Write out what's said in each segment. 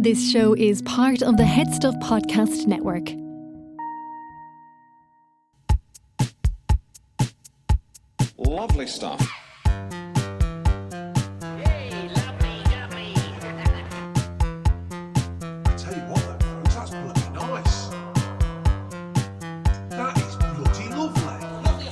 This show is part of the HeadStuff podcast network. Lovely stuff. Hey, lovely, lovely. Tell you what, though, folks, that's bloody nice. That is bloody lovely.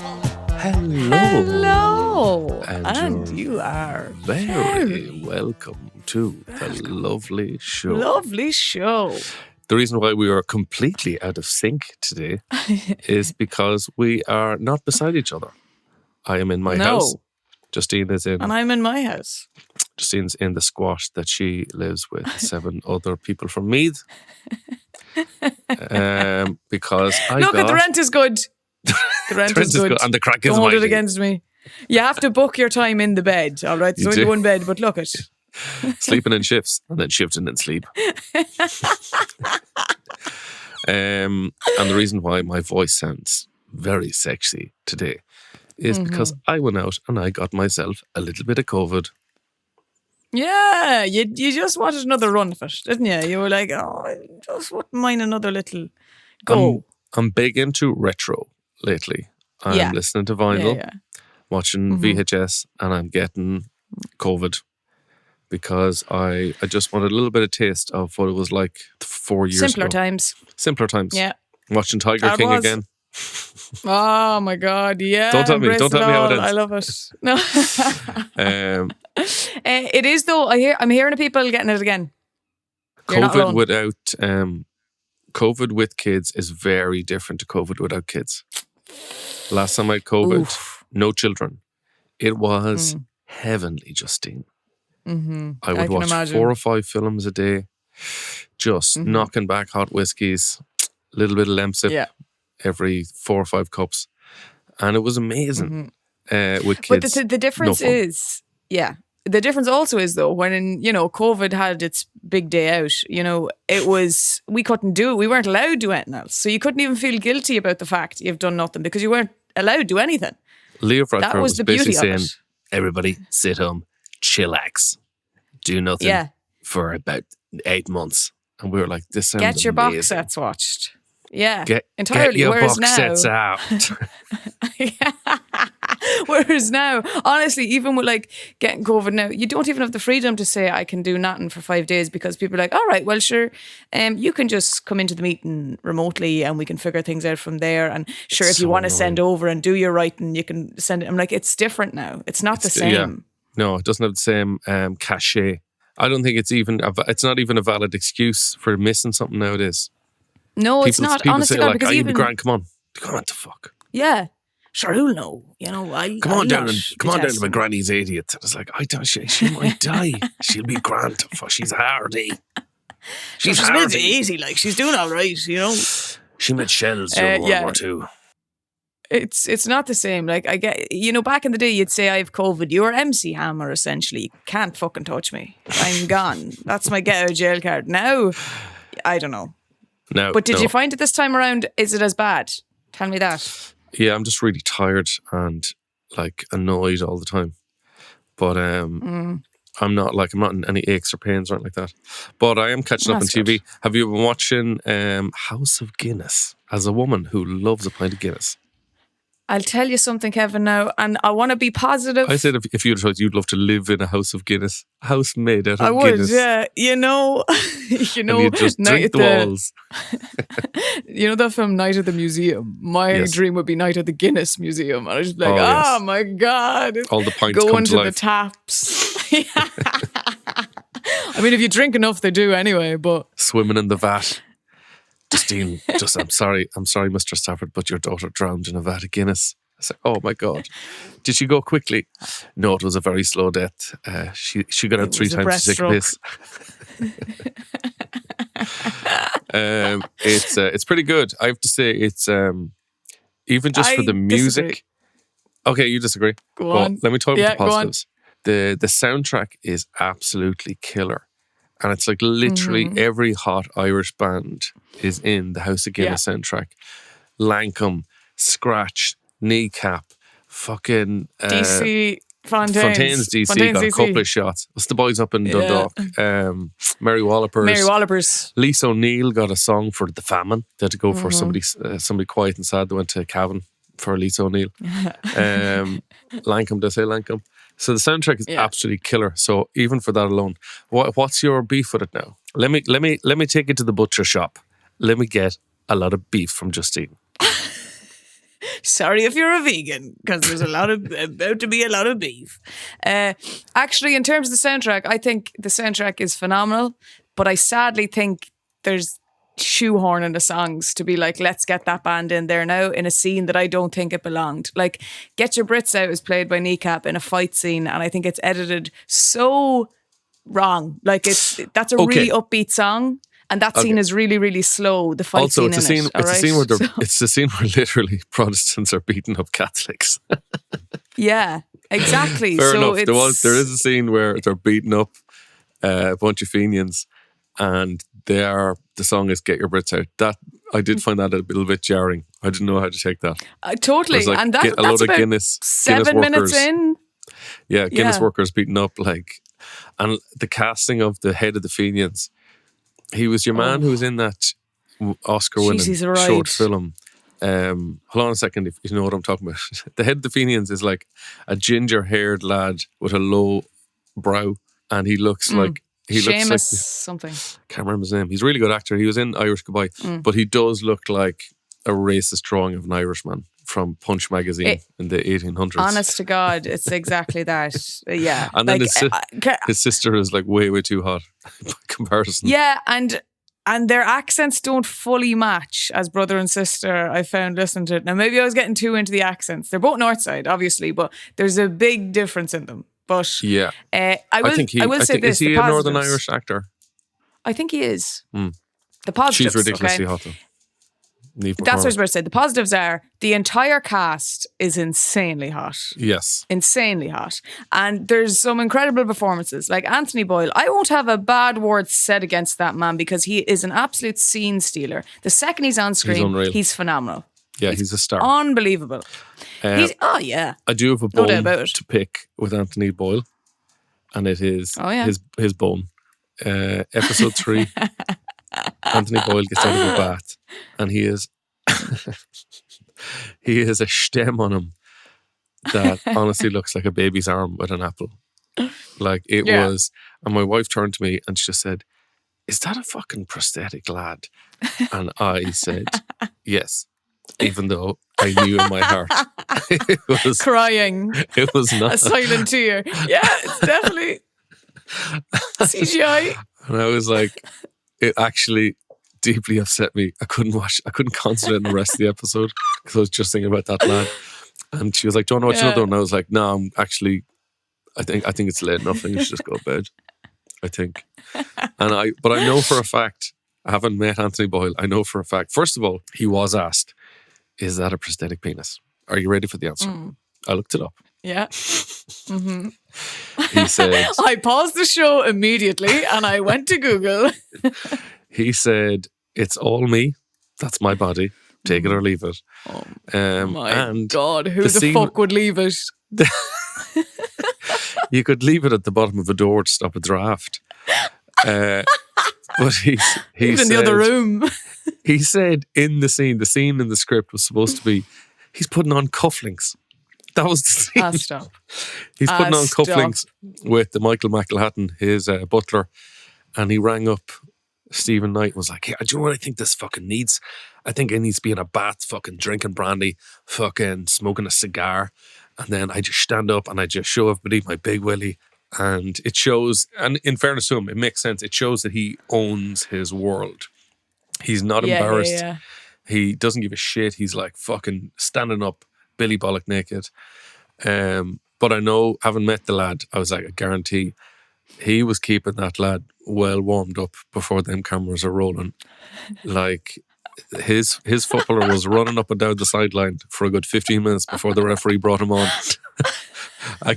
Hello. And you are very welcome to the lovely show. Lovely show. The reason why we are completely out of sync today is because we are not beside each other. I am in my house. Justine is in. And I'm in my house. Justine's in the squat that she lives with 7 other people from Meath. Because Look, the rent is good. The rent is good. And the crack is Don't hold it mighty. against me. You have to book your time in the bed, all right? There's You only do. one bed, but look it. Sleeping in shifts and then shifting in sleep. And the reason why my voice sounds very sexy today is because I went out and I got myself a little bit of COVID. Yeah, you just wanted another run of it, didn't you? You were like, oh, I just wouldn't mind another little go. I'm big into retro lately. I'm listening to vinyl, watching VHS, and I'm getting COVID because I just wanted a little bit of taste of what it was like 4 years Simpler ago. times. Simpler times. Yeah. Watching Tiger That King was. again. Oh my God, yeah. Don't tell me how it ends. I love it. No. Um, It is though. I'm hearing of people getting it again. You're not alone. COVID with kids is very different to COVID without kids. Last time I had COVID, no children. It was heavenly, Justine. I would can watch imagine. 4 or 5 films a day, just knocking back hot whiskies, a little bit of Lemsip every 4 or 5 cups. And it was amazing with kids. But the difference is, the difference also is though, when, COVID had its big day out, we couldn't do it. We weren't allowed to do anything else. So you couldn't even feel guilty about the fact you've done nothing because you weren't allowed to do anything. Leo That Varadkar was was the basically beauty of saying, it. everybody sit home, chillax, do nothing for about 8 months. And we were like, this sounds Get your amazing. box sets watched. Yeah, Get entirely. your Whereas box now, sets out. Whereas now, honestly, even with like getting COVID now, you don't even have the freedom to say I can do nothing for 5 days because people are like, all right, well, sure, you can just come into the meeting remotely and we can figure things out from there. And sure, if you want to send over and do your writing, you can send it. I'm like, it's different now. It's not the same. Yeah. No, it doesn't have the same cachet. I don't think it's not even a valid excuse for missing something nowadays. No, it's not. People Honestly, say God, like, because you'll even be grand, come on to fuck. yeah, sure, who'll know? Come on down to my granny's 80th. It's like, I don't. She might die. She'll be grand to fuck. She's hardy. She's hardy. easy, like she's doing all right, She met shells during World War II. It's not the same. Like I get, back in the day, you'd say I have COVID. You're MC Hammer, essentially. You can't fucking touch me. I'm gone. That's my get out of jail card. Now, I don't know. No, But did you find it this time around? Is it as bad? Tell me that. Yeah, I'm just really tired and like annoyed all the time. But I'm not in any aches or pains or anything like that. But I am catching up on That's TV. good. Have you been watching House of Guinness? As a woman who loves a pint of Guinness. I'll tell you something, Kevin, now, and I want to be positive. I said if you'd choice, you'd love to live in a house of Guinness. A house made out of I would, Guinness. yeah. And you just drink the walls. That film Night at the Museum? My dream would be Night at the Guinness Museum. And I'd just be like, yes. my God. All the pints Going come to to the life. taps. I mean, if you drink enough, they do anyway, but... Swimming in the vat. Justine, I'm sorry, Mr. Stafford, but your daughter drowned in a vat of Guinness. I said, oh my God. Did she go quickly? No, it was a very slow death. She got out 3 times to take a piss. It's pretty good. I have to say, it's even just for the music. Disagree. Okay, you disagree. Go on. Let me talk about the go on. positives. The soundtrack is absolutely killer. And it's like literally every hot Irish band is in the House of Guinness soundtrack. Lankum, Scratch, Kneecap, fucking... DC Fontaines DC Fontaines got a DC. couple of shots. It's the boys up in Dundalk. Mary Wallopers. Mary Wallopers. Lisa O'Neill got a song for the famine. They had to go Mm-hmm. for somebody quiet and sad. They went to Cavan for Lisa O'Neill. Lancome, did I say Lancome? So the soundtrack is absolutely killer. So even for that alone, what's your beef with it now? Let me take you to the butcher shop. Let me get a lot of beef from Justine. Sorry if you're a vegan, because there's about to be a lot of beef. Actually, in terms of the soundtrack, I think the soundtrack is phenomenal, but I sadly think there's shoehorning the songs to be like, let's get that band in there now in a scene that I don't think it belonged. Like, Get Your Brits Out is played by Kneecap in a fight scene, and I think it's edited so wrong. Like, that's a really upbeat song. And that scene is really, really slow. The fight also, scene it's a scene. in it. It's a scene where it's a scene where literally Protestants are beating up Catholics. Yeah, exactly. Fair so enough. There is a scene where they're beating up a bunch of Fenians, and the song is "Get Your Brits Out." That I did find that a little bit jarring. I didn't know how to take that. Totally, Like, and get a that's load of about Guinness 7 minutes workers. in. Yeah, Guinness workers beating up and the casting of the head of the Fenians. He was your man who was in that Oscar-winning he's right. short film. Hold on a second, if you know what I'm talking about. The head of the Fenians is like a ginger-haired lad with a low brow, and he looks like Seamus something. Can't remember his name. He's a really good actor. He was in Irish Goodbye, but he does look like a racist drawing of an Irishman from Punch magazine in the 1800s. Honest to God, it's exactly that. Yeah. And then like, his sister is like way too hot by comparison. Yeah, and their accents don't fully match as brother and sister, I found listening to it. Now, maybe I was getting too into the accents. They're both North Side, obviously, but there's a big difference in them. But yeah, I will say this. Is he the a Northern positives. Irish actor? I think he is. The positives. She's ridiculously okay? hot though. That's what I was about to say. The positives are the entire cast is insanely hot. Yes. Insanely hot. And there's some incredible performances. Like Anthony Boyle. I won't have a bad word said against that man because he is an absolute scene stealer. The second he's on screen, he's phenomenal. Yeah, he's a star. Unbelievable. I do have a No doubt bone about it. to pick with Anthony Boyle, and it is his bone. Episode 3, Anthony Boyle gets out of a bath, and he is a stem on him that honestly looks like a baby's arm with an apple. Like it was, and my wife turned to me and she just said, "Is that a fucking prosthetic, lad?" And I said, "Yes." Even though I knew in my heart it was crying. It was not a silent tear. Yeah, it's definitely CGI. And I was like, it actually deeply upset me. I couldn't concentrate on the rest of the episode because I was just thinking about that lad. And she was like, "Do you want to watch another one?" And I was like, "No, I'm actually, I think it's late enough. I think you should just go to bed." I think. But I know for a fact, I haven't met Anthony Boyle. I know for a fact, first of all, he was asked, "Is that a prosthetic penis? Are you ready for the answer?" I looked it up. Yeah. He said, I paused the show immediately and I went to Google. He said, "It's all me. That's my body. Take it or leave it." My God, who the fuck would leave it? You could leave it at the bottom of a door to stop a draft. But he Even said, in the other room. He said in the scene in the script was supposed to be, he's putting on cufflinks. That was the scene. Stop. He's putting on cufflinks with the Michael McElhatton, his butler, and he rang up Stephen Knight and was like, "Hey, do you know what I think this fucking needs? I think it needs to be in a bath, fucking drinking brandy, fucking smoking a cigar, and then I just stand up and I just show everybody my big willy." And it shows, and in fairness to him, it makes sense. It shows that he owns his world. He's not embarrassed. Yeah. He doesn't give a shit. He's like fucking standing up, Billy Bollock naked. But I know, having met the lad, I was like, I guarantee he was keeping that lad well warmed up before them cameras are rolling. Like his footballer was running up and down the sideline for a good 15 minutes before the referee brought him on. I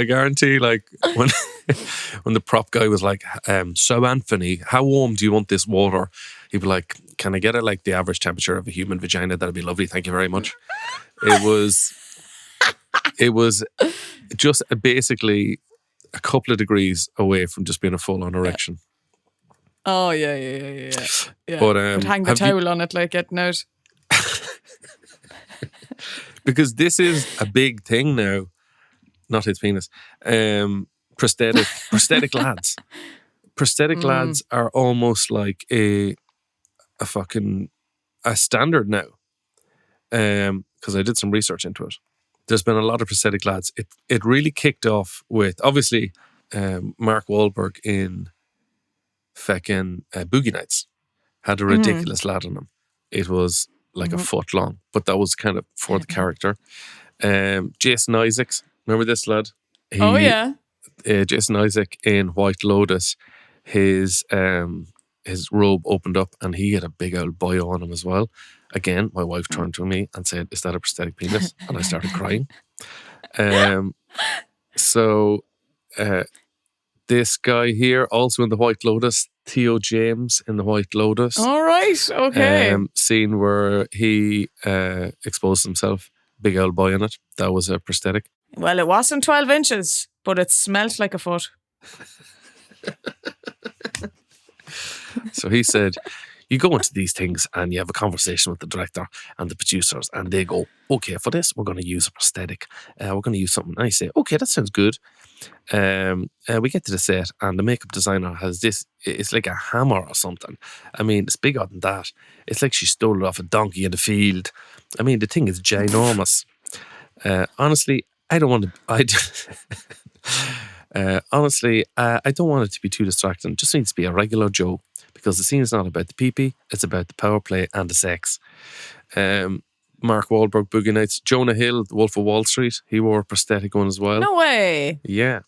guarantee, like when the prop guy was like, "So Anthony, how warm do you want this water?" He'd be like, "Can I get it like the average temperature of a human vagina? That'd be lovely. Thank you very much." It was It was just basically a couple of degrees away from just being a full-on erection. Oh, yeah. But Could hang the have you- towel on it, like, getting out. because this is a big thing now. Not his penis. Prosthetic lads. Prosthetic lads are almost like a standard now. Because I did some research into it. There's been a lot of prosthetic lads. It really kicked off with obviously Mark Wahlberg in fucking Boogie Nights had a ridiculous lad on him. It was like a foot long, but that was kind of for the character. Jason Isaacs, remember this lad? Oh, yeah. Jason Isaac in White Lotus, his robe opened up and he had a big old boy on him as well. Again, my wife turned to me and said, "Is that a prosthetic penis?" And I started crying. This guy here, also in the White Lotus, Theo James in the White Lotus. All right, okay. Scene where he exposed himself, big old boy in it. That was a prosthetic. Well, it wasn't 12 inches, but it smelt like a foot. So he said, you go into these things and you have a conversation with the director and the producers and they go, okay, for this, we're going to use a prosthetic. We're going to use something. And I say, okay, that sounds good. We get to the set and the makeup designer has this, it's like a hammer or something. I mean, it's bigger than that. It's like she stole it off a donkey in the field. I mean, the thing is ginormous. Honestly, I don't want to, I don't want it to be too distracting. It just needs to be a regular Joe. Because the scene is not about the pee-pee, it's about the power play and the sex. Mark Wahlberg, Boogie Nights. Jonah Hill, The Wolf of Wall Street. He wore a prosthetic one as well. No way. Yeah.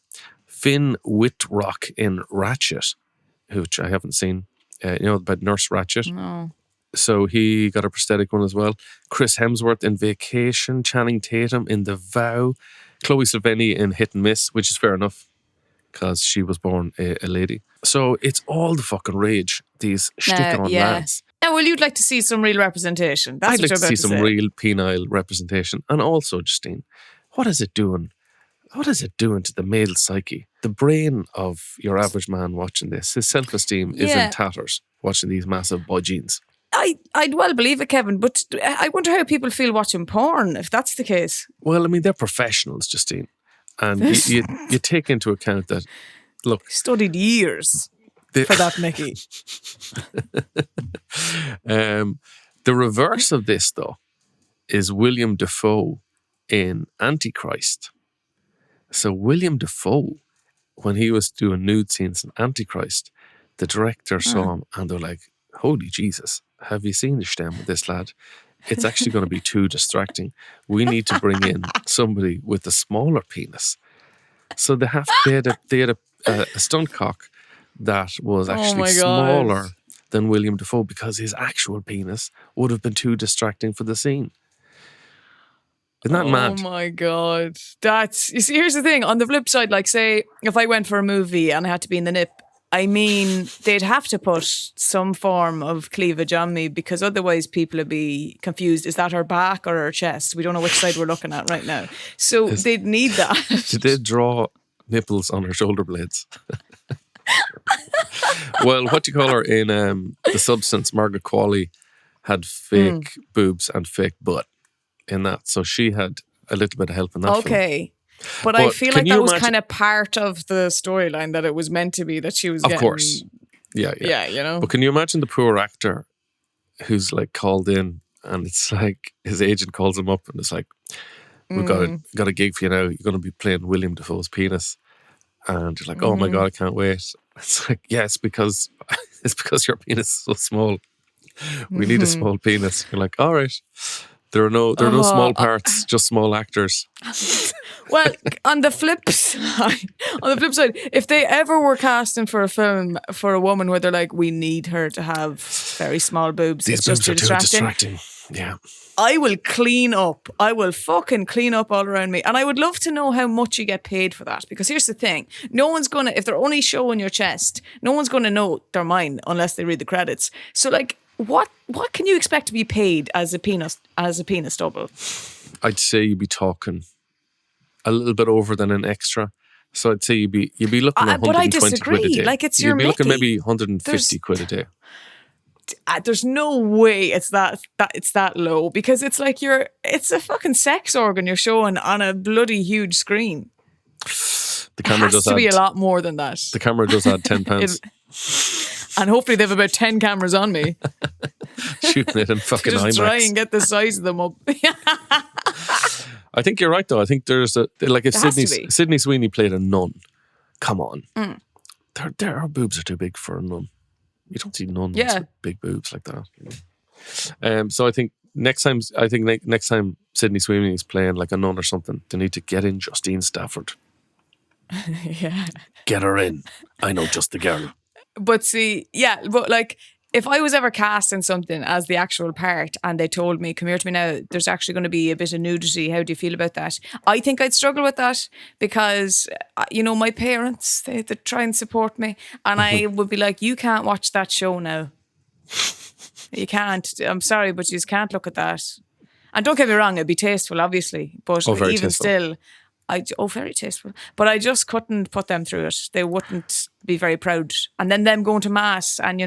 Finn Wittrock in Ratchet, which I haven't seen. You know about Nurse Ratchet? No. So he got a prosthetic one as well. Chris Hemsworth in Vacation. Channing Tatum in The Vow. Chloe Sevigny in Hit and Miss, which is fair enough because she was born a lady. So it's all the fucking rage, these stick-on lads. Now, well, you'd like to see some real representation. That's I'd what like you're to about see to some say. real penile representation. And also, Justine, what is it doing? What is it doing to the male psyche? The brain of your average man watching this, his self-esteem is in tatters watching these massive boy jeans. I'd well believe it, Kevin, but I wonder how people feel watching porn, if that's the case. Well, I mean, they're professionals, Justine. And you take into account that, look... Studied years for that, Mickey. The reverse of this, though, is William Dafoe in Antichrist. So William Dafoe, when he was doing nude scenes in Antichrist, the director saw him and they're like, holy Jesus, have you seen the stem of this lad? It's actually going to be too distracting. We need to bring in somebody with a smaller penis. So they had a stunt cock that was actually smaller than William Dafoe because his actual penis would have been too distracting for the scene. Isn't that mad? Oh my God. You see, here's the thing. On the flip side, like say, if I went for a movie and I had to be in the nip, I mean, they'd have to put some form of cleavage on me because otherwise people would be confused. Is that her back or her chest? We don't know which side we're looking at right now. So they'd need that. Did they draw nipples on her shoulder blades? Well, what do you call her in The Substance? Margaret Qualley had fake boobs and fake butt in that. So she had a little bit of help in that film. Okay. But I feel can like you that was imagine- kind of part of the storyline that it was meant to be that she was Of getting... course. Yeah. Yeah, you know. But can you imagine the poor actor who's like called in and it's like his agent calls him up and it's like, we've got a gig for you now. You're going to be playing William Dafoe's penis. And you're like, oh my God, I can't wait. It's like, yeah, it's because your penis is so small. We need a small penis. You're like, all right. There are no small parts, just small actors. Well, on the flip side, if they ever were casting for a film for a woman where they're like, we need her to have very small boobs, These it's just boobs too are too distracting. Yeah. I will clean up. I will fucking clean up all around me. And I would love to know how much you get paid for that. Because here's the thing. No one's going to, if they're only showing your chest, no one's going to know they're mine unless they read the credits. So like, what can you expect to be paid as a penis double? I'd say you'd be talking a little bit over than an extra. So I'd say you'd be looking at But I 120 quid a disagree. day. Like, it's your You'd be looking Mickey. maybe 150 quid a day. There's no way it's that low, because it's like it's a fucking sex organ you're showing on a bloody huge screen. The camera It has to be a lot more than that. The camera does add £10. And hopefully they have about 10 cameras on me. Shooting it in fucking Just try IMAX. and get the size of them up. I think you're right though. I think there's if There has to be. Sydney Sweeney played a nun. Come on. Her boobs are too big for a nun. You don't see nuns with big boobs like that. So I think next time Sydney Sweeney is playing like a nun or something, they need to get in Justine Stafford. Yeah. Get her in. I know just the girl. But see, but like, if I was ever cast in something as the actual part and they told me, come here to me now, there's actually going to be a bit of nudity, how do you feel about that? I think I'd struggle with that because, my parents, they try and support me. And I would be like, you can't watch that show now. You can't. I'm sorry, but you just can't look at that. And don't get me wrong, it'd be tasteful, obviously. But very even tasteful. still, very tasteful. But I just couldn't put them through it. They wouldn't be very proud. And then them going to mass and, the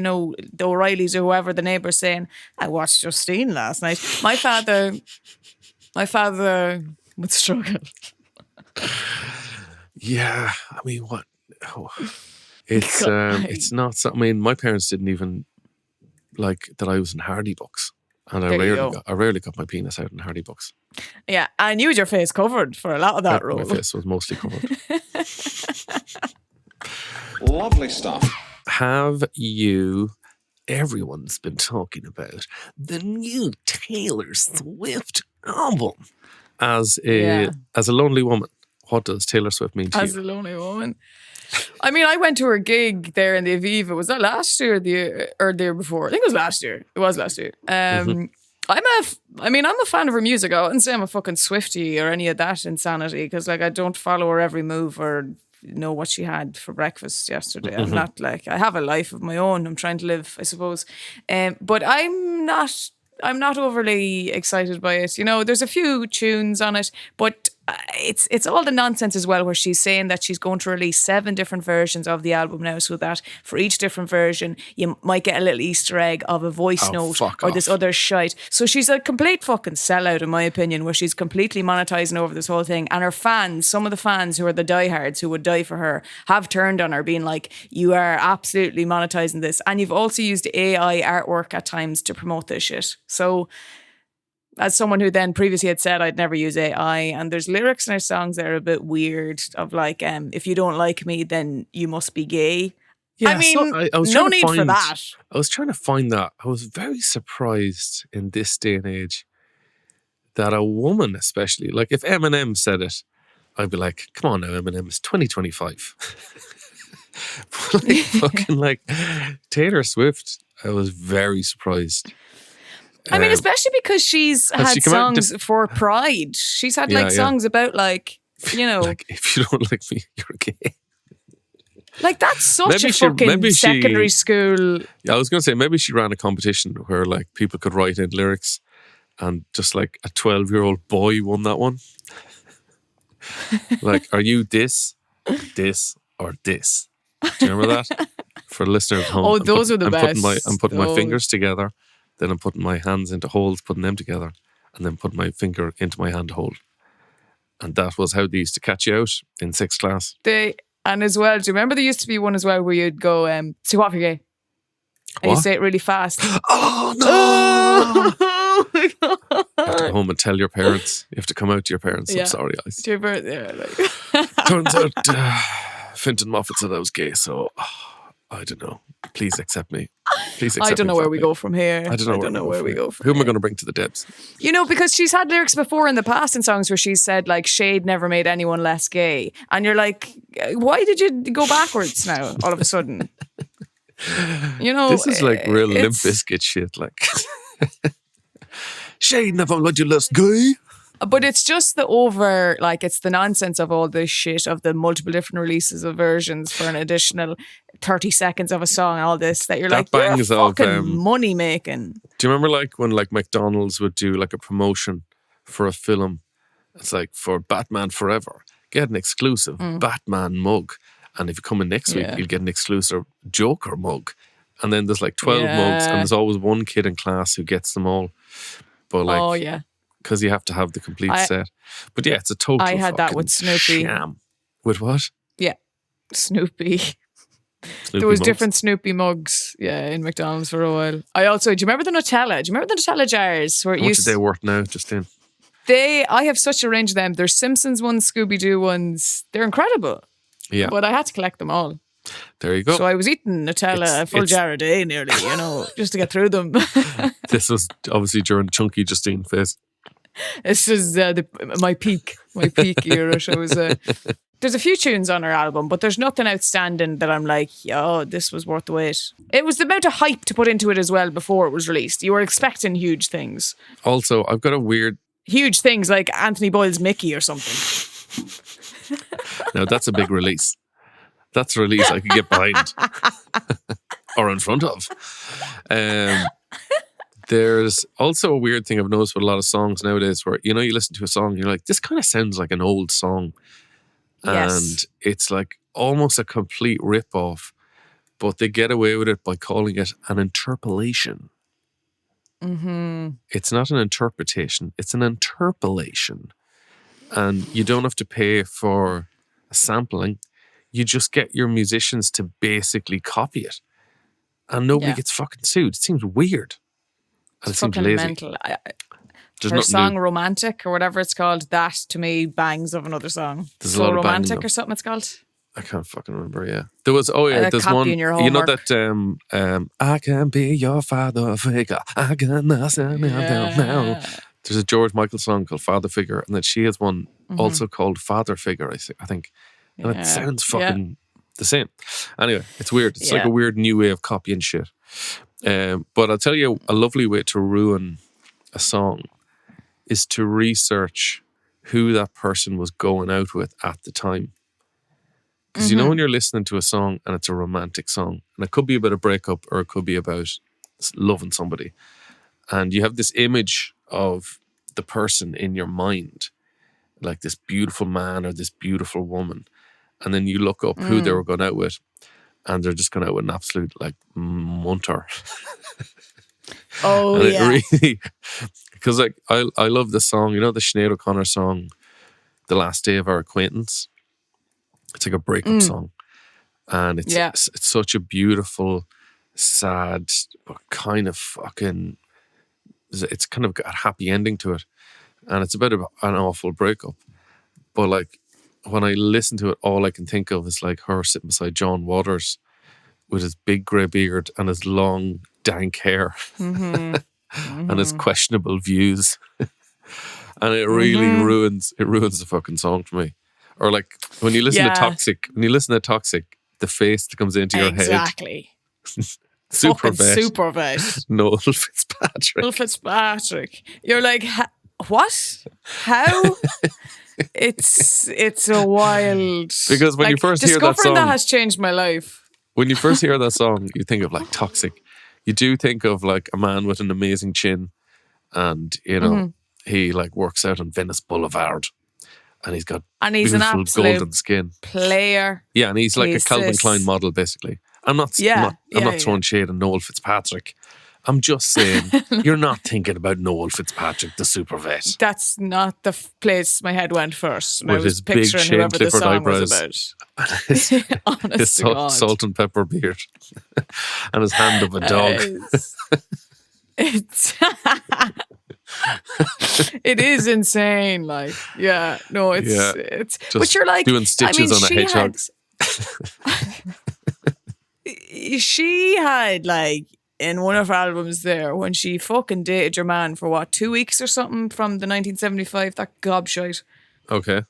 O'Reillys or whoever, the neighbours saying, I watched Justine last night. My father would struggle. Yeah, I mean, what? Oh. It's not. I mean, my parents didn't even like that I was in Hardy books, and I rarely got my penis out in Hardy books. Yeah, and you had your face covered for a lot of that role. My face was mostly covered. Lovely stuff. Have you? Everyone's been talking about the new Taylor Swift album. As a lonely woman, what does Taylor Swift mean to As you? a lonely woman. I mean, I went to her gig there in the Aviva. Was that last year or the year before? I think it was last year. It was last year. I'm a fan of her music. I wouldn't say I'm a fucking Swiftie or any of that insanity because, like, I don't follow her every move or know what she had for breakfast yesterday. I'm not like, I have a life of my own. I'm trying to live, I suppose. But I'm not overly excited by it. There's a few tunes on it, but it's all the nonsense as well, where she's saying that she's going to release 7 different versions of the album now, so that for each different version you might get a little Easter egg of a voice note or this other shite. So she's a complete fucking sellout, in my opinion, where she's completely monetizing over this whole thing. And her fans, some of the fans who are the diehards who would die for her, have turned on her, being like, you are absolutely monetizing this, and you've also used AI artwork at times to promote this shit. So as someone who then previously had said I'd never use AI, and there's lyrics in her songs that are a bit weird of like, if you don't like me, then you must be gay. Yeah, I mean, I was no trying to need for find- that. I was trying to find that. I was very surprised in this day and age that a woman, especially, like if Eminem said it, I'd be like, come on now, Eminem, it's 2025. Fucking like Taylor Swift, I was very surprised. I mean, especially because she's has had she come out songs for pride. She's had songs about like, like if you don't like me, you're gay. Like that's such Maybe a she- fucking maybe she- secondary school. Yeah, I was going to say maybe she ran a competition where like people could write in lyrics, and just like a 12-year-old boy won that one. Like, are you this, or this? Do you remember that? For listeners at home. Oh, those are the best. I'm putting my Those. fingers together, then I'm putting my hands into holes, putting them together, and then putting my finger into my hand hole. And that was how they used to catch you out in 6th class. And as well, do you remember there used to be one as well where you'd go, say what if you're gay? And you What? say it really fast. Oh no! Oh my God. You have to go home and tell your parents. You have to come out to your parents. Yeah. I'm sorry, guys. To your birthday, like. Turns out Fintan Moffat said I was gay, so I don't know. Please accept me. Please accept I don't me know where for we me. go from here. I don't know where we go from Who am I here. going to bring to the debs? Because she's had lyrics before in the past in songs where she's said like shade never made anyone less gay. And you're like, why did you go backwards now all of a sudden? This is like real Limp it's- Bizkit shit. Like, shade never made you less gay. But it's just it's the nonsense of all this shit of the multiple different releases of versions for an additional 30 seconds of a song and all this that you're That like, you're bangs of, fucking money making. Do you remember like when like McDonald's would do like a promotion for a film? It's like for Batman Forever. get an exclusive Batman mug. And if you come in next week, Yeah. you'll get an exclusive Joker mug. And then there's like 12 mugs, and there's always one kid in class who gets them all. But like, Oh, yeah. because you have to have the complete set. But yeah, it's a total I had that fucking with Snoopy. sham. With what? Yeah. Snoopy. Snoopy There was mugs? different Snoopy mugs, in McDonald's for a while. I also, do you remember the Nutella? Do you remember the Nutella jars? Where it How much used are they worth now, Justine? I have such a range of them. There's Simpsons ones, Scooby-Doo ones. They're incredible. Yeah. But I had to collect them all. There you go. So I was eating Nutella, a full jar a day nearly, just to get through them. This was obviously during the chunky Justine phase. This is my peak era. So there's a few tunes on our album, but there's nothing outstanding that I'm like, this was worth the wait. It was the amount of hype to put into it as well before it was released. You were expecting huge things. Also, I've got a weird... Huge things like Anthony Boyle's Mickey or something. Now, that's a big release. That's a release I could get behind. Or in front of. There's also a weird thing I've noticed with a lot of songs nowadays where, you listen to a song and you're like, this kind of sounds like an old song. Yes. And it's like almost a complete rip-off, but they get away with it by calling it an interpolation. Mm-hmm. It's not an interpretation, it's an interpolation. And you don't have to pay for a sampling. You just get your musicians to basically copy it. And nobody gets fucking sued. It seems weird. And it seems fucking lazy. mental. There's Her nothing song new. Romantic or whatever it's called, that to me bangs of another song. There's a So lot of banging Romantic of- or something it's called. I can't fucking remember, yeah. There was, there's copy one, in your you know homework. that, I can be your father figure, I got nothing now. There's a George Michael song called Father Figure, and then she has one also called Father Figure, I think. And it sounds fucking the same. Anyway, it's weird. It's like a weird new way of copying shit. But I'll tell you, a lovely way to ruin a song is to research who that person was going out with at the time. Because when you're listening to a song and it's a romantic song, and it could be about a breakup or it could be about loving somebody, and you have this image of the person in your mind, like this beautiful man or this beautiful woman, and then you look up who they were going out with, and they're just going out with an absolute like munter. Oh, And yeah. it really, because like I love the song, the Sinead O'Connor song, "The Last Day of Our Acquaintance." It's like a breakup song, and it's such a beautiful, sad, but kind of fucking. It's kind of got a happy ending to it, and it's about an awful breakup. But like when I listen to it, all I can think of is like her sitting beside John Waters with his big grey beard and his long dank hair and his questionable views, and it really ruins the fucking song for me. Or like when you listen to Toxic, the face that comes into your head, Exactly. super Fucking vet, super vet. Noel Fitzpatrick. Will Fitzpatrick. You're like, what? How? It's a wild. Because when you first hear that discovering song- has changed my life. When you first hear that song, you think of like Toxic. You do think of like a man with an amazing chin, and he like works out on Venice Boulevard, and he's got And he's an beautiful absolute golden skin. player. Yeah, and he's like He's a Calvin this- Klein model, basically. I'm not throwing shade on Noel Fitzpatrick. I'm just saying, you're not thinking about Noel Fitzpatrick, the super vet. That's not the place my head went first. And I With was his big picturing Shane whoever the Clifford song eyebrows. was about. his Honest to God. salt and pepper beard and his hand of a dog. It's it is insane. Like, it's Just but you're like doing stitches on a she hedgehog. she had like in one of her albums there when she fucking dated your man for what 2 weeks or something from the 1975 that gobshite. Okay.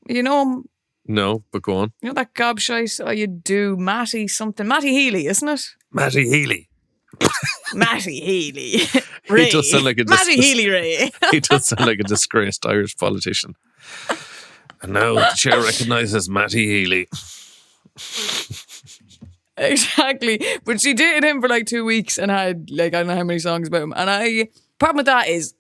You know No, but go on. that gobshite. Oh, you do Matty Healy, isn't it? Matty Healy. Matty Healy. Ray. He does sound like a Matty Healy Ray. He does sound like a disgraced Irish politician. And now the chair recognises Matty Healy. Exactly. But she dated him for like 2 weeks and had like I don't know how many songs about him. And problem with that is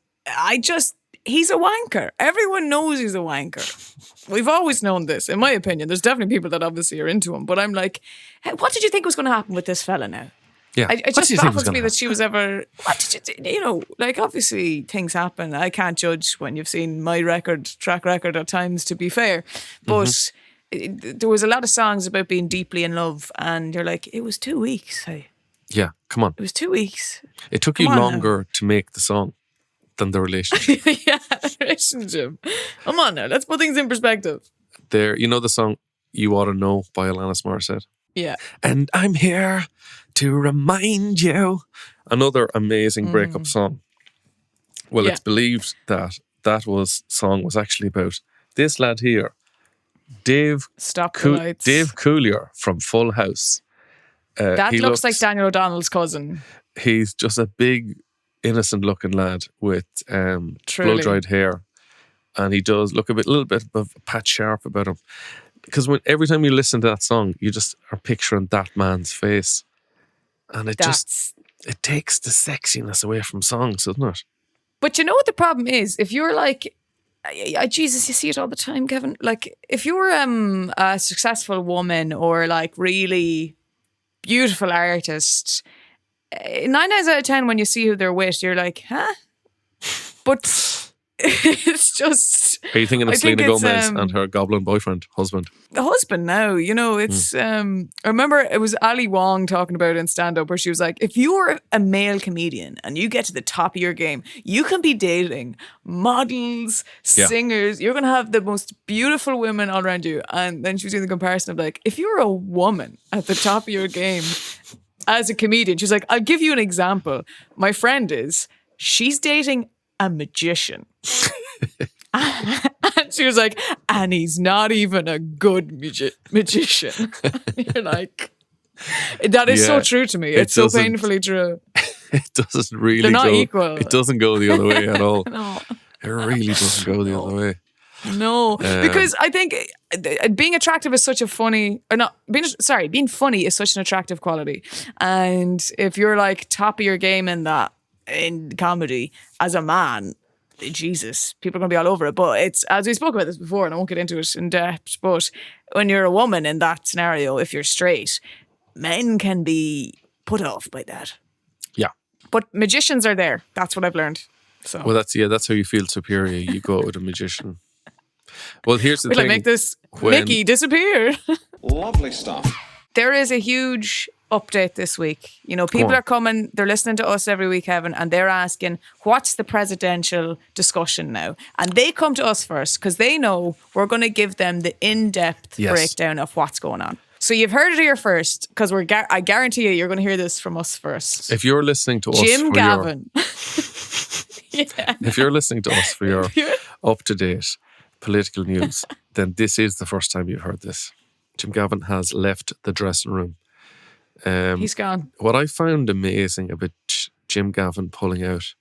he's a wanker. Everyone knows he's a wanker. We've always known this, in my opinion. There's definitely people that obviously are into him, but I'm like, hey, what did you think was going to happen with this fella now? Yeah. It What do just you think was baffles me gonna that she was ever. What did you? Like obviously things happen. I can't judge when you've seen my track record at times. To be fair, but there was a lot of songs about being deeply in love, and you're like, it was 2 weeks. Hey, Yeah, come on. it was 2 weeks. It took you Come on now. longer to make the song than the relationship. Yeah, relationship. Come on now, let's put things in perspective. There, you know the song "You Ought to Know" by Alanis Morissette. Yeah, And I'm here to remind you. Another amazing breakup song. Well, Yeah. it's believed that song was actually about this lad here, Dave stop the lights. Dave Coulier from Full House. That he looks like Daniel O'Donnell's cousin. He's just a big, innocent-looking lad with Truly. blow-dried hair, and he does look a little bit of Pat Sharp about him. Because every time you listen to that song, you just are picturing that man's face, and it takes the sexiness away from songs, doesn't it? But you know what the problem is? If you're like, Jesus, you see it all the time, Kevin. Like, if you're a successful woman or like really beautiful artist, 9 times out of 10 when you see who they're with, you're like, huh? But it's just... Are you thinking of I think Selena it's, Gomez and her goblin husband? the husband now, it's I remember it was Ali Wong talking about it in stand-up where she was like, if you're a male comedian and you get to the top of your game, you can be dating models, Yeah. singers, you're gonna have the most beautiful women all around you. And then she was doing the comparison of like, if you're a woman at the top of your game as a comedian, she's like, I'll give you an example. My friend she's dating a magician. And she was like, and he's not even a good magician. You're like, that is so Yeah, true to me. it It's so doesn't- painfully true. It doesn't really They're not go. equal. It doesn't go the other way at all. No. It really doesn't go the other way. No, because I think being attractive is such a funny, or not, being funny is such an attractive quality. And if you're like top of your game in comedy as a man, Jesus, people are going to be all over it. But it's, as we spoke about this before, and I won't get into it in depth, but when you're a woman in that scenario, if you're straight, men can be put off by that. Yeah. But magicians are there. That's what I've learned. So Well, that's how you feel superior. You go out with a magician. Well, here's the will thing. I make this when- Mickey disappear? Lovely stuff. There is a huge update this week. People on. are coming, they're listening to us every week, Kevin, and they're asking, what's the presidential discussion now? And they come to us first because they know we're going to give them the in-depth Yes. breakdown of what's going on. So you've heard it here first because I guarantee you're going to hear this from us first. If you're listening to us Jim for Gavin. if you're listening to us for your up-to-date political news, then this is the first time you've heard this. Jim Gavin has left the dressing room. He's gone. What I found amazing about Jim Gavin pulling out,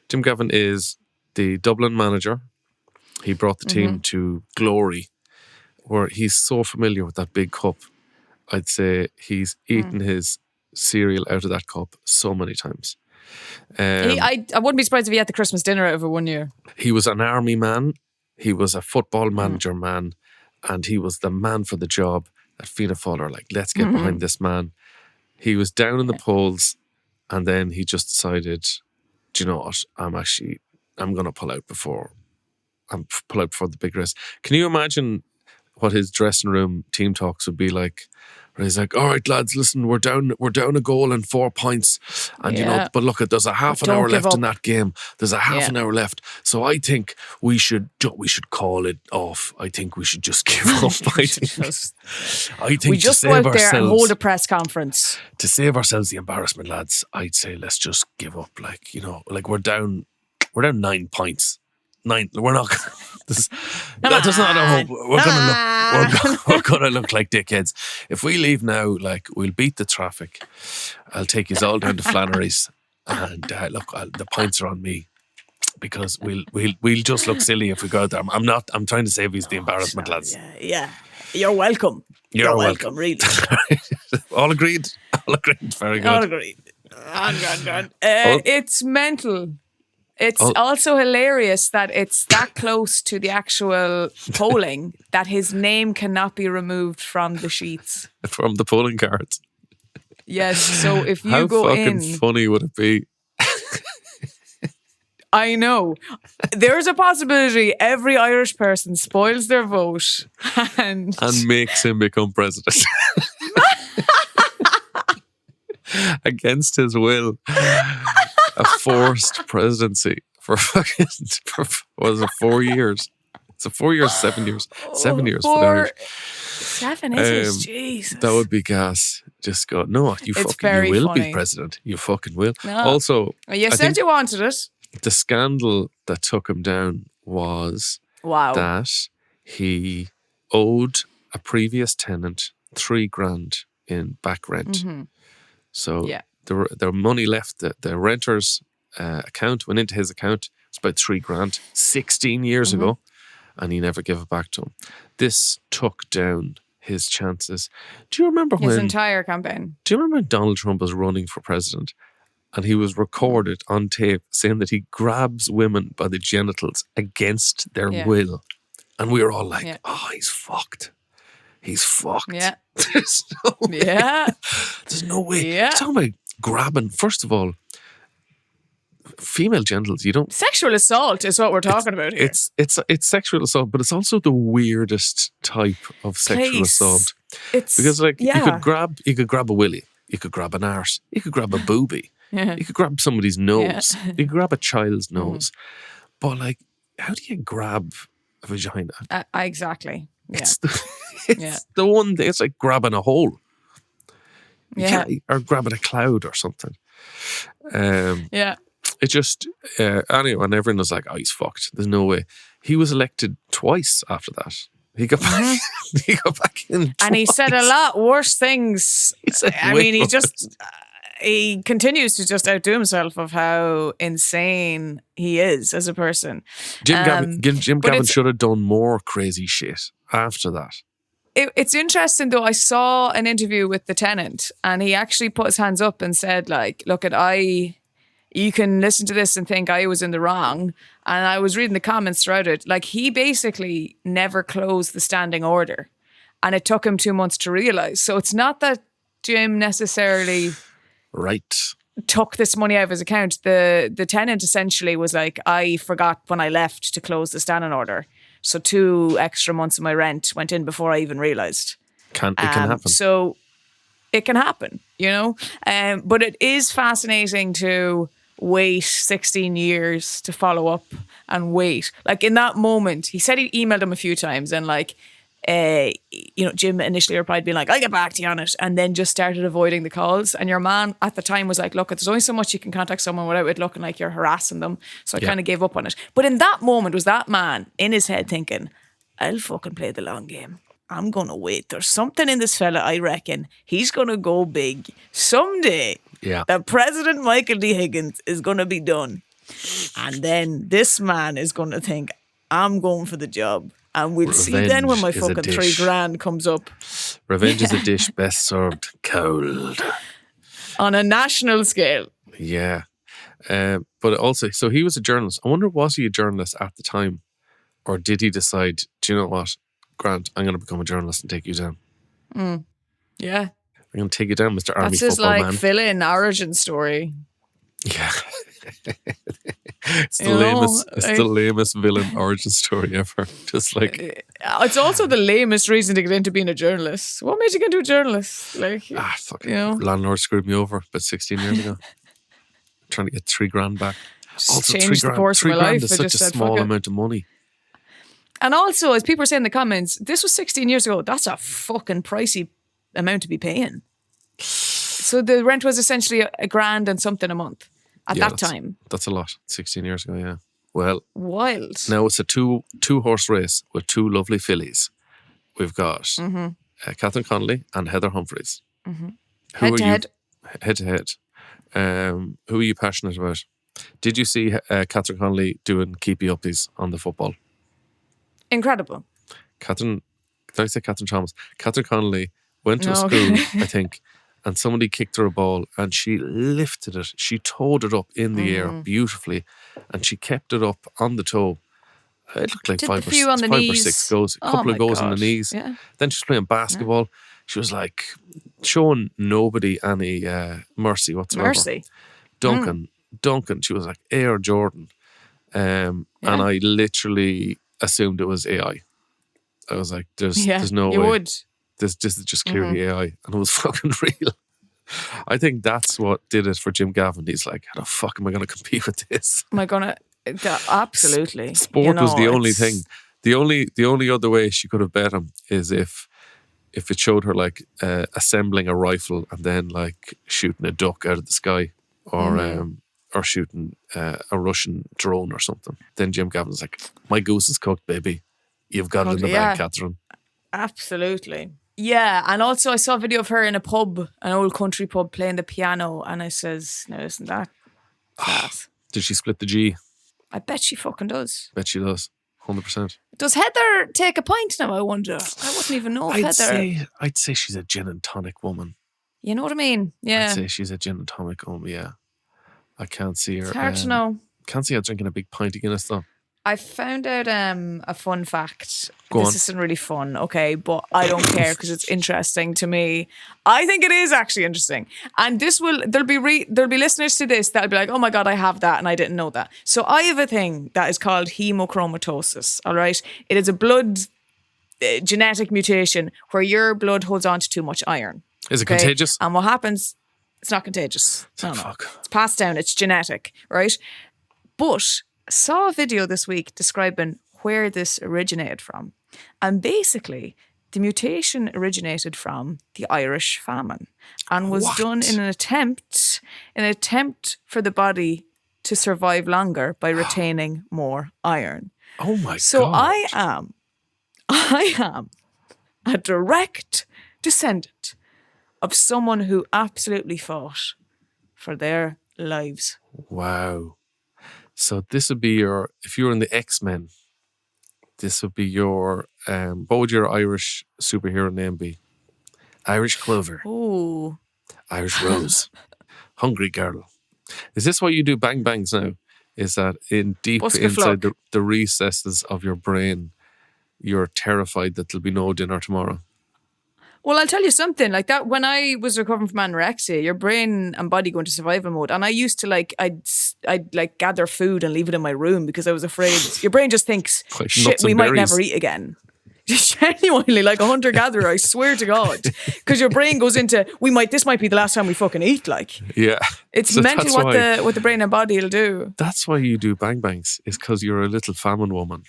Jim Gavin is the Dublin manager. He brought the team to glory, where he's so familiar with that big cup. I'd say he's eaten his cereal out of that cup so many times. I wouldn't be surprised if he had the Christmas dinner out of it one year. He was an army man. He was a football manager man. And he was the man for the job that Fianna Fáil are like, let's get behind this man. He was down in the polls, and then he just decided, do you know what? I'm going to pull out before the big race. Can you imagine what his dressing room team talks would be like? Where he's like, all right, lads, listen, we're down a goal and 4 points. And, Yeah. but look, there's a half an Don't hour give left in up. that game. There's a half an hour left. So I think we should call it off. I think we should just give up. I think We to just go save out there and hold ourselves, a press conference. to save ourselves the embarrassment, lads, I'd say let's just give up. We're down 9 points. 9. We're not. That does not hope. We're gonna look like dickheads if we leave now. Like, we'll beat the traffic. I'll take you all down to Flannery's, and the points are on me because we'll just look silly if we go out there. I'm trying to save you the embarrassment, lads. Yeah. You're welcome. You're welcome. really. All agreed. All agreed. Very good. All agreed. It's mental. It's also hilarious that it's that close to the actual polling that his name cannot be removed from the sheets. From the polling cards. Yes, so if you How go fucking in, funny would it be? I know there's a possibility every Irish person spoils their vote and makes him become president. Against his will. A forced presidency for fucking, was it 4 years? It's a 4 years, 7 years. 7 years for the Irish. 7 is Jesus. That would be gas. Just go, no, you very will funny. be president. You fucking will. No. Also, You I said think you wanted it. the scandal that took him down was Wow. that he owed a previous tenant $3,000 in back rent. So Yeah. the money left, the renter's account went into his account. It's about $3,000 16 years ago, and he never gave it back to him. This took down his chances. Do you remember His when? entire campaign. Do you remember when Donald Trump was running for president, and he was recorded on tape saying that he grabs women by the genitals against their Yeah. will, and we were all like, Yeah. "Oh, he's fucked. He's fucked." Yeah. There's no way. Yeah. There's no way. Yeah. He's talking about grabbing. First of all, female genitals. You don't. Sexual assault is what we're talking about here. It's sexual assault, but it's also the weirdest type of sexual Case. assault. It's Because like yeah. you could grab a willy, you could grab an arse, you could grab a boobie, Yeah. you could grab somebody's nose, you could grab a child's nose. But like, how do you grab a vagina? Exactly. Yeah. It's the, Yeah. the one thing. It's like grabbing a hole. You Yeah. can't, or grabbing a cloud or something. Yeah. It just anyway, and everyone was like, "Oh, he's fucked. There's no way." He was elected twice after that. He got back. He got back in, And he said a twice. lot worse things. He said I way mean, he worse. just he continues to just outdo himself of how insane he is as a person. Jim Gavin but Gavin it's- should have done more crazy shit after that. It's interesting though. I saw an interview with the tenant, and he actually put his hands up and said, "Like, look you can listen to this and think I was in the wrong." And I was reading the comments throughout it. Like, he basically never closed the standing order, and it took him 2 months to realize. So it's not that Jim necessarily Right. took this money out of his account. The tenant essentially was like, "I forgot when I left to close the standing order. So 2 extra months of my rent went in before I even realized." It can happen. So it can happen, you know? But it is fascinating to wait 16 years to follow up and wait. Like, in that moment, he said he emailed him a few times, and like, Jim initially replied being like, "I'll get back to you on it," and then just started avoiding the calls. And your man at the time was like, "Look, there's only so much you can contact someone without it looking like you're harassing them." So I Yeah. kind of gave up on it. But in that moment, was that man in his head thinking, "I'll fucking play the long game. I'm going to wait. There's something in this fella, I reckon. He's going to go big. Someday, Yeah. the President Michael D. Higgins is going to be done. And then this man is going to think, I'm going for the job. And we'll see then when my Revenge is a fucking dish. $3,000 comes up Revenge is a dish best served cold. on a national scale." Yeah. But also, so he was a journalist. I wonder, was he a journalist at the time? Or did he decide, do you know what, Grant, I'm going to become a journalist and take you down. Yeah. I'm going to take you down, Mr. Army That's his Football like Man. fill-in origin story. Yeah. It's the You know, lamest. It's the lamest villain origin story ever. Just like It's also the lamest reason to get into being a journalist. What made you get into a journalist? Like, fucking you know? landlord screwed me over about 16 years ago. Trying to get $3,000 back. Just changed the course of my $3,000 life. is I such just a said, small fuck it. amount of money. And also, as people are saying in the comments, this was 16 years ago. That's a fucking pricey amount to be paying. So the rent was essentially $1,000 and something a month at Yeah, that that's- time. That's a lot. 16 years ago, yeah. Well, Wild. now it's a two horse race with 2 lovely fillies. We've got Catherine Connolly and Heather Humphreys. Who Head are to you- head. Head to head. Who are you passionate about? Did you see Catherine Connolly doing keepy uppies on the football? Incredible. Did I say Catherine Thomas? Catherine Connolly went to a No. school, I think, and somebody kicked her a ball and she lifted it. She towed it up in the air beautifully and she kept it up on the toe. It looked like Did five the few on the or knees. 6 goals, a Oh couple my of goals on the God. knees. Yeah. Then she was playing basketball. She was like showing nobody any mercy whatsoever. Mercy. Duncan, she was like Air Jordan. And I literally assumed it was AI. I was like, there's no you way. would. This is just clearly AI. And it was fucking real. I think that's what did it for Jim Gavin. He's like, how the fuck am I going to compete with this? Am I gonna? Absolutely. Sport was the only it's- thing. The only other way she could have bet him is if it showed her like assembling a rifle and then like shooting a duck out of the sky or shooting a Russian drone or something. Then Jim Gavin's like, my goose is cooked, baby. You've got it in the bag, Catherine. Absolutely. Yeah, and also I saw a video of her in a pub, an old country pub, playing the piano, and I says, "No, isn't that class?" Did she split the G? I bet she fucking does. Bet she does. 100%. Does Heather take a pint now? I wonder. I wouldn't even know if Heather. I'd say she's a gin and tonic woman. You know what I mean? Yeah. I'd say she's a gin and tonic woman, yeah. I can't see her. It's hard to know. Can't see her drinking a big pint of Guinness though. I found out a fun fact. Go this on. isn't really fun, okay, but I don't care because it's interesting to me. I think it is actually interesting, and there'll be listeners to this that'll be like, oh my god, I have that and I didn't know that. So I have a thing that is called hemochromatosis. All right, it is a blood genetic mutation where your blood holds on to too much iron. Is it contagious? And what happens? It's not contagious. No. Fuck. It's passed down. It's genetic, right? But I saw a video this week describing where this originated from. And basically, the mutation originated from the Irish famine and was done in an attempt for the body to survive longer by retaining more iron. Oh my So god. I am a direct descendant of someone who absolutely fought for their lives. Wow. So this would be if you were in the X-Men, this would be your, what would your Irish superhero name be? Irish Clover, Ooh. Irish Rose, Hungry Girl. Is this why you do bang bangs now? Is that in deep Busker inside Fluck. the recesses of your brain, you're terrified that there'll be no dinner tomorrow? Well, I'll tell you something like that. When I was recovering from anorexia, your brain and body go into survival mode, and I used to I'd like gather food and leave it in my room because I was afraid. Your brain just thinks, Like shit, nuts we and might berries. never eat again. Genuinely, like a hunter gatherer, I swear to God, because your brain goes into this might be the last time we fucking eat. Like Yeah. it's So mental that's what the brain and body will do. That's why you do bang bangs, is because you're a little famine woman.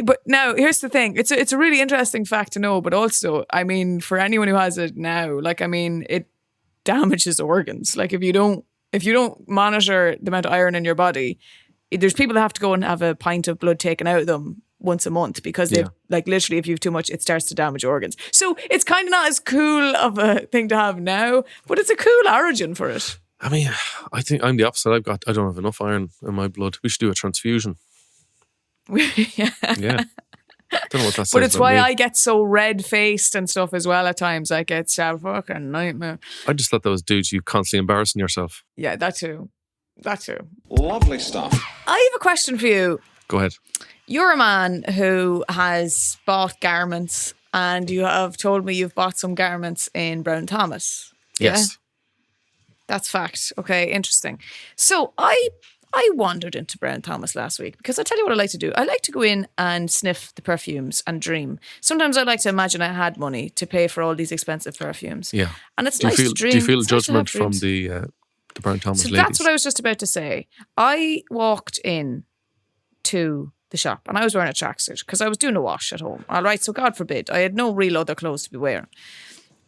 But now here's the thing: it's a really interesting fact to know, but also, I mean, for anyone who has it now, like I mean, it damages organs. Like if you don't monitor the amount of iron in your body, there's people that have to go and have a pint of blood taken out of them once a month because they like literally if you have too much, it starts to damage organs. So it's kind of not as cool of a thing to have now, but it's a cool origin for it. I mean, I think I'm the opposite. I don't have enough iron in my blood. We should do a transfusion. Yeah. Yeah. Don't know what that says But it's about why me. I get so red faced and stuff as well at times. Like it's a fucking nightmare. I just thought that was dudes you constantly embarrassing yourself. Yeah, that too. Lovely stuff. I have a question for you. Go ahead. You're a man who has bought garments, and you have told me you've bought some garments in Brown Thomas. Yes. That's fact. Okay, interesting. So I wandered into Brown Thomas last week because I tell you what I like to do. I like to go in and sniff the perfumes and dream. Sometimes I like to imagine I had money to pay for all these expensive perfumes. Yeah. And it's Do you nice feel to dream. do you feel It's nice to have judgment from dreams. the Brown Thomas So ladies? that's what I was just about to say. I walked in to the shop and I was wearing a tracksuit because I was doing a wash at home. All right, so God forbid, I had no real other clothes to be wearing.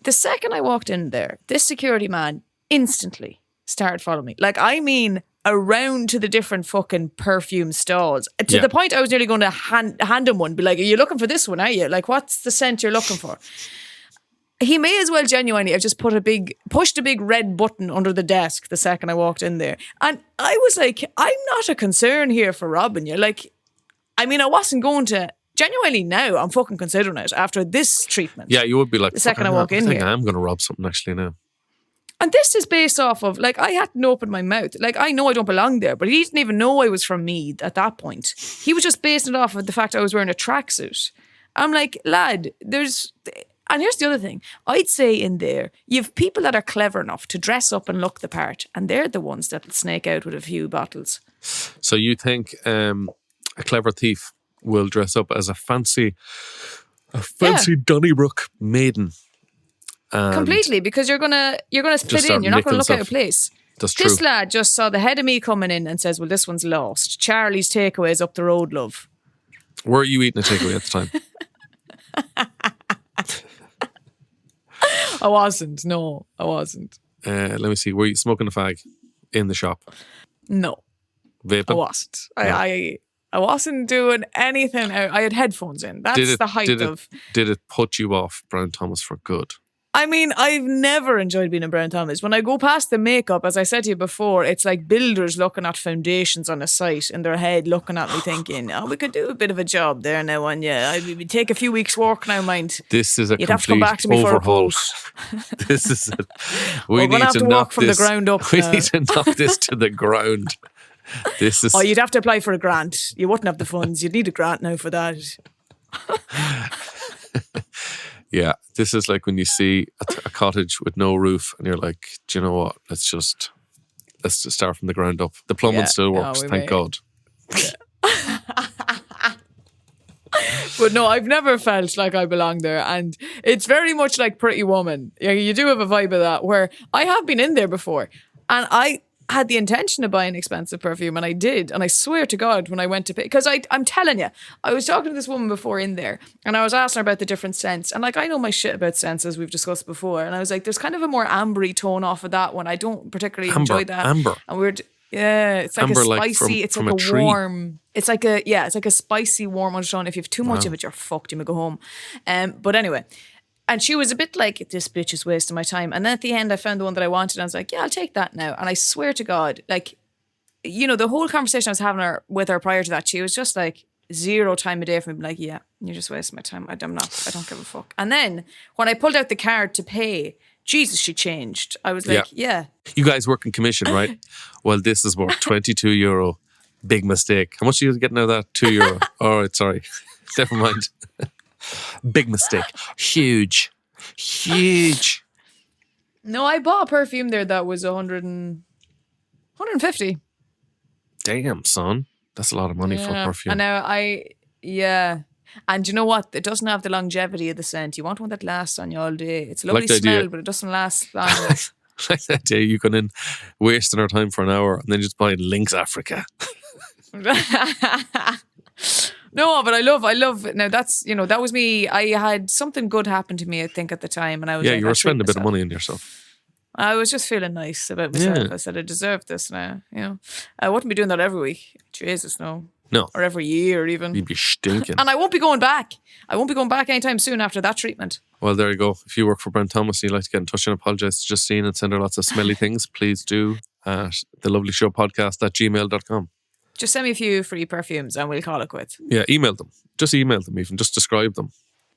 The second I walked in there, this security man instantly started following me. Like, I mean, around to the different fucking perfume stalls to Yeah. the point I was nearly going to hand him one, be like, are you looking for this one, are you? Like, what's the scent you're looking for? He may as well genuinely have just pushed a big red button under the desk the second I walked in there. And I was like, I'm not a concern here for robbing you. Like, I mean, I wasn't going to, genuinely now, I'm fucking considering it after this treatment. Yeah, you would be like, The second "Fuck, I walk in I think here." I am going to rob something actually now. And this is based off of, like, I hadn't opened my mouth. Like, I know I don't belong there, but he didn't even know I was from Meath at that point. He was just basing it off of the fact I was wearing a tracksuit. I'm like, lad, and here's the other thing. I'd say in there, you've people that are clever enough to dress up and look the part, and they're the ones that'll snake out with a few bottles. So you think a clever thief will dress up as a fancy Donnybrook maiden? And completely, because you're gonna fit in. You're not gonna look out of place. That's true. This lad just saw the head of me coming in and says, well, this one's lost. Charlie's Takeaway is up the road, love. Were you eating a takeaway at the time? I wasn't. No, I wasn't. Let me see. Were you smoking a fag in the shop? No, Vaping? I wasn't. I wasn't doing anything. I had headphones in. That's the height of... Did it put you off Brown Thomas for good? I mean, I've never enjoyed being in Brown Thomas. When I go past the makeup, as I said to you before, it's like builders looking at foundations on a site in their head, looking at me thinking, oh, we could do a bit of a job there now on you. We'd take a few weeks' work now, mind. This is a You'd complete have to come back to me overhaul. for a quote. This is We're going to have to work from the ground up. We need to knock this to the ground. This is... Oh, you'd have to apply for a grant. You wouldn't have the funds. You'd need a grant now for that. Yeah, this is like when you see a cottage with no roof and you're like, do you know what? Let's just start from the ground up. The plumbing still works, thank God. Yeah. But no, I've never felt like I belong there. And it's very much like Pretty Woman. You do have a vibe of that, where I have been in there before and I had the intention of buying expensive perfume, and I did. And I swear to God, when I went to pay, because I'm telling you, I was talking to this woman before in there, and I was asking her about the different scents. And like, I know my shit about scents, as we've discussed before. And I was like, there's kind of a more ambery tone off of that one. I don't particularly enjoy that. Amber. And it's like Amber, a like spicy, it's from like a tree. warm, it's like a spicy warm undertone. If you have too much of it, you're fucked. You may go home. But anyway. And she was a bit like, this bitch is wasting my time. And then at the end, I found the one that I wanted. And I was like, yeah, I'll take that now. And I swear to God, like, you know, the whole conversation I was having with her prior to that, she was just like, zero time of day for me. Like, yeah, you're just wasting my time. I don't give a fuck. And then when I pulled out the card to pay, Jesus, she changed. I was like, yeah. You guys work in commission, right? Well, this is worth €22. Big mistake. How much are you getting out of that? €2. All right, sorry. Never mind. Big mistake. Huge. No, I bought a perfume there that was 150. Damn, son. That's a lot of money for a perfume. And now and you know what? It doesn't have the longevity of the scent. You want one that lasts on you all day. It's a lovely smell, but it doesn't last long. Like that day you come in wasting our time for an hour and then just buying Lynx Africa. No, but I love it. Now that's, you know, that was me. I had something good happen to me, I think, at the time. And I was you were spending a bit of money on yourself. I was just feeling nice about myself. Yeah. I said, I deserve this now. You know, I wouldn't be doing that every week. Jesus, no. No. Or every year even. You'd be stinking. And I won't be going back. I won't be going back anytime soon after that treatment. Well, there you go. If you work for Brent Thomas and you'd like to get in touch and apologise to Justine and send her lots of smelly things, please do at thelovelyshowpodcast@gmail.com. Just send me a few free perfumes and we'll call it quits. Yeah, email them. Just email them even. Just describe them.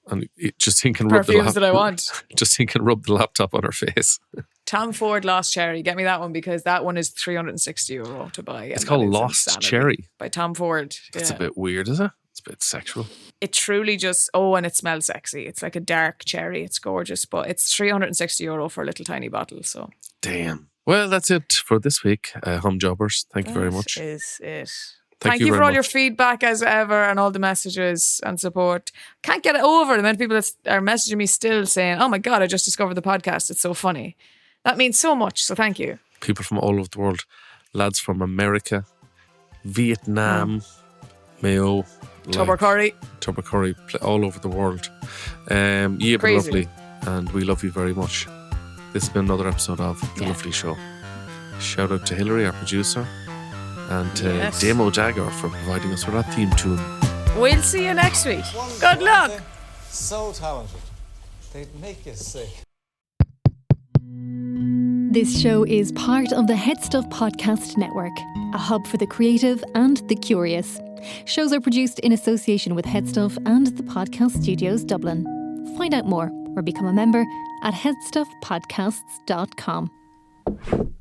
And Justine can rub Perfumes that I want. Justine can rub the laptop on her face. Tom Ford Lost Cherry. Get me that one because that one is €360 to buy. It's called Lost Cherry. By Tom Ford. That's a bit weird, is it? It's a bit sexual. It truly just, and it smells sexy. It's like a dark cherry. It's gorgeous, but it's €360 for a little tiny bottle. So damn. Well, that's it for this week, Hum Jobbers. Thank you very much. That is it. Thank you you for very all your much. feedback as ever and all the messages and support. Can't get it over the amount of people that are messaging me still saying, oh my God, I just discovered the podcast. It's so funny. That means so much. So thank you. People from all over the world. Lads from America, Vietnam, Mayo, Tubbercurry. all over the world. You've been lovely and we love you very much. This has been another episode of The Lovely Show. Shout out to Hilary, our producer, and to Damo Jagger for providing us with our theme tune. We'll see you next week. Good luck. So talented. They'd make you sick. This show is part of the HeadStuff Podcast Network, a hub for the creative and the curious. Shows are produced in association with HeadStuff and the Podcast Studios Dublin. Find out more or become a member at headstuffpodcasts.com. Bye.